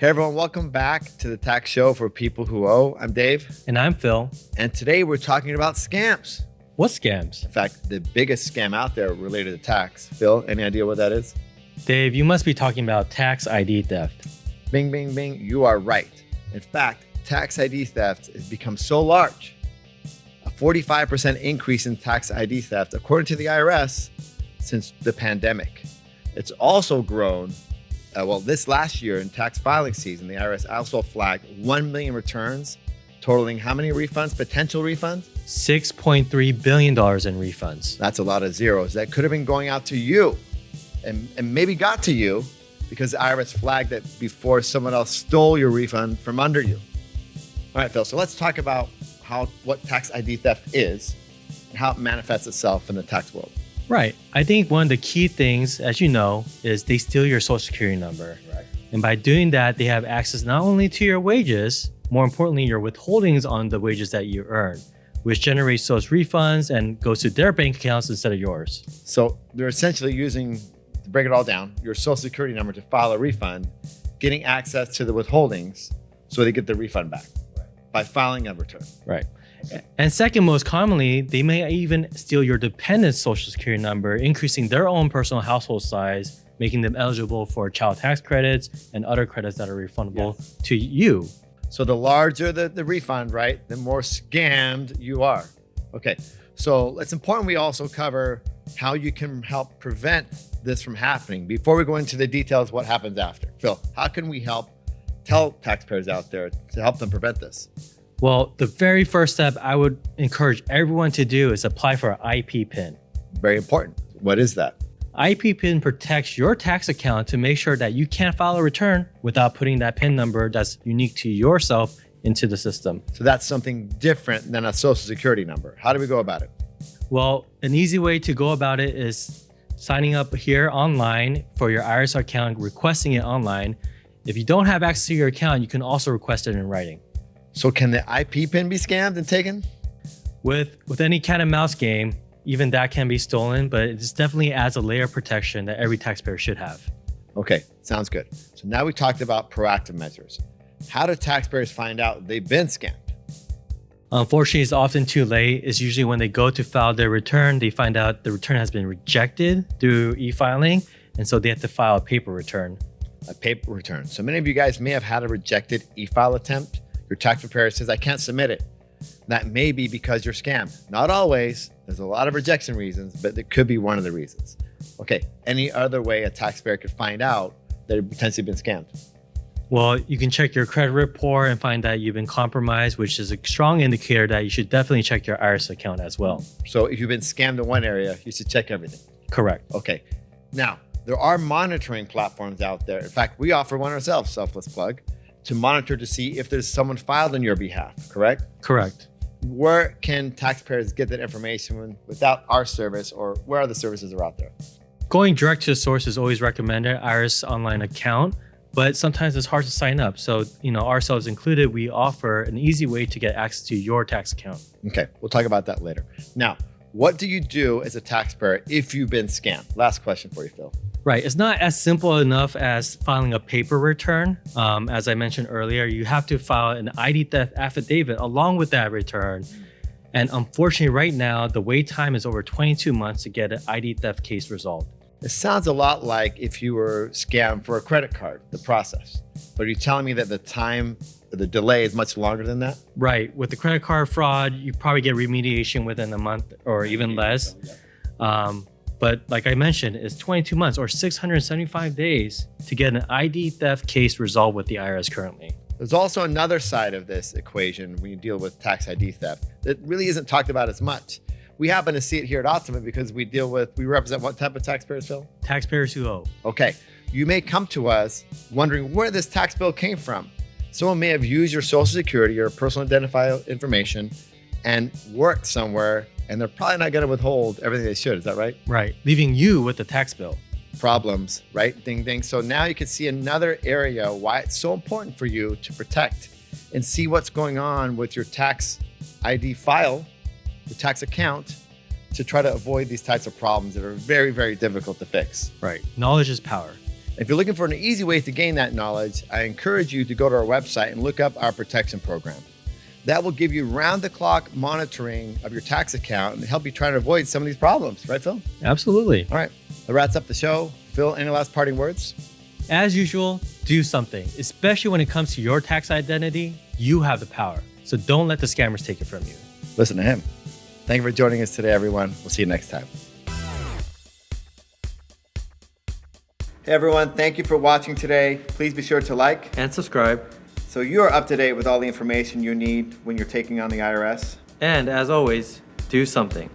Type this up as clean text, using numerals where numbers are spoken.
Hey everyone, welcome back to the tax show for people who owe. I'm Dave. And I'm Phil. And today we're talking about scams. What scams? In fact, the biggest scam out there related to tax. Phil, any idea what that is? Dave, you must be talking about tax ID theft. Bing, bing, bing. You are right. In fact, tax ID theft has become so large. A 45% increase in tax ID theft, according to the IRS, since the pandemic. It's also grown. This last year in tax filing season, the IRS also flagged 1 million returns, totaling how many refunds, potential refunds? $6.3 billion in refunds. That's a lot of zeros. That could have been going out to you and maybe got to you because the IRS flagged it before someone else stole your refund from under you. All right, Phil, so let's talk about what tax ID theft is and how it manifests itself in the tax world. Right. I think one of the key things, as you know, is they steal your social security number. Right. And by doing that, they have access not only to your wages, more importantly, your withholdings on the wages that you earn, which generates those refunds and goes to their bank accounts instead of yours. So they're essentially using, to break it all down, your social security number to file a refund, getting access to the withholdings so they get the refund back by filing a return. Right. And second, most commonly, they may even steal your dependent's social security number, increasing their own personal household size, making them eligible for child tax credits and other credits that are refundable to you. So the larger the refund, right, the more scammed you are. Okay, so it's important we also cover how you can help prevent this from happening. Before we go into the details, what happens after? Phil, how can we help tell taxpayers out there to help them prevent this? Well, the very first step I would encourage everyone to do is apply for an IP PIN. Very important. What is that? IP PIN protects your tax account to make sure that you can't file a return without putting that PIN number that's unique to yourself into the system. So that's something different than a social security number. How do we go about it? Well, an easy way to go about it is signing up here online for your IRS account, requesting it online. If you don't have access to your account, you can also request it in writing. So can the IP PIN be scammed and taken? With any cat and mouse game, even that can be stolen, but it just definitely adds a layer of protection that every taxpayer should have. Okay, sounds good. So now we talked about proactive measures. How do taxpayers find out they've been scammed? Unfortunately, it's often too late. It's usually when they go to file their return, they find out the return has been rejected through e-filing, and so they have to file a paper return. A paper return. So many of you guys may have had a rejected e-file attempt. Your tax preparer says, I can't submit it. That may be because you're scammed. Not always. There's a lot of rejection reasons, but it could be one of the reasons. Okay, any other way a taxpayer could find out that you've potentially been scammed? Well, you can check your credit report and find that you've been compromised, which is a strong indicator that you should definitely check your IRS account as well. So if you've been scammed in one area, you should check everything. Correct. Okay. Now, there are monitoring platforms out there. In fact, we offer one ourselves, selfless plug, to monitor to see if there's someone filed on your behalf, correct? Correct. Where can taxpayers get that information without our service, or where other services are out there? Going direct to the source is always recommended, IRS online account, but sometimes it's hard to sign up. So, ourselves included, we offer an easy way to get access to your tax account. Okay, we'll talk about that later. Now, what do you do as a taxpayer if you've been scammed? Last question for you, Phil. Right. It's not as simple enough as filing a paper return. As I mentioned earlier, you have to file an ID theft affidavit along with that return. And unfortunately, right now, the wait time is over 22 months to get an ID theft case resolved. It sounds a lot like if you were scammed for a credit card, the process. But are you telling me that the delay is much longer than that? Right. With the credit card fraud, you probably get remediation within a month or even less. But like I mentioned, it's 22 months or 675 days to get an ID theft case resolved with the IRS currently. There's also another side of this equation when you deal with tax ID theft that really isn't talked about as much. We happen to see it here at Optima because we represent what type of taxpayers, Phil? Taxpayers who owe. Okay. You may come to us wondering where this tax bill came from. Someone may have used your social security or personal identifier information and worked somewhere, and they're probably not going to withhold everything they should. Is that right? Right. Leaving you with the tax bill. Problems, right? Ding, ding. So now you can see another area why it's so important for you to protect and see what's going on with your tax ID file, your tax account, to try to avoid these types of problems that are very, very difficult to fix. Right. Knowledge is power. If you're looking for an easy way to gain that knowledge, I encourage you to go to our website and look up our protection program. That will give you round-the-clock monitoring of your tax account and help you try to avoid some of these problems. Right, Phil? Absolutely. All right. That wraps up the show. Phil, any last parting words? As usual, do something. Especially when it comes to your tax identity, you have the power. So don't let the scammers take it from you. Listen to him. Thank you for joining us today, everyone. We'll see you next time. Hey, everyone. Thank you for watching today. Please be sure to like And subscribe. so you are up to date with all the information you need when you're taking on the IRS. And as always, do something.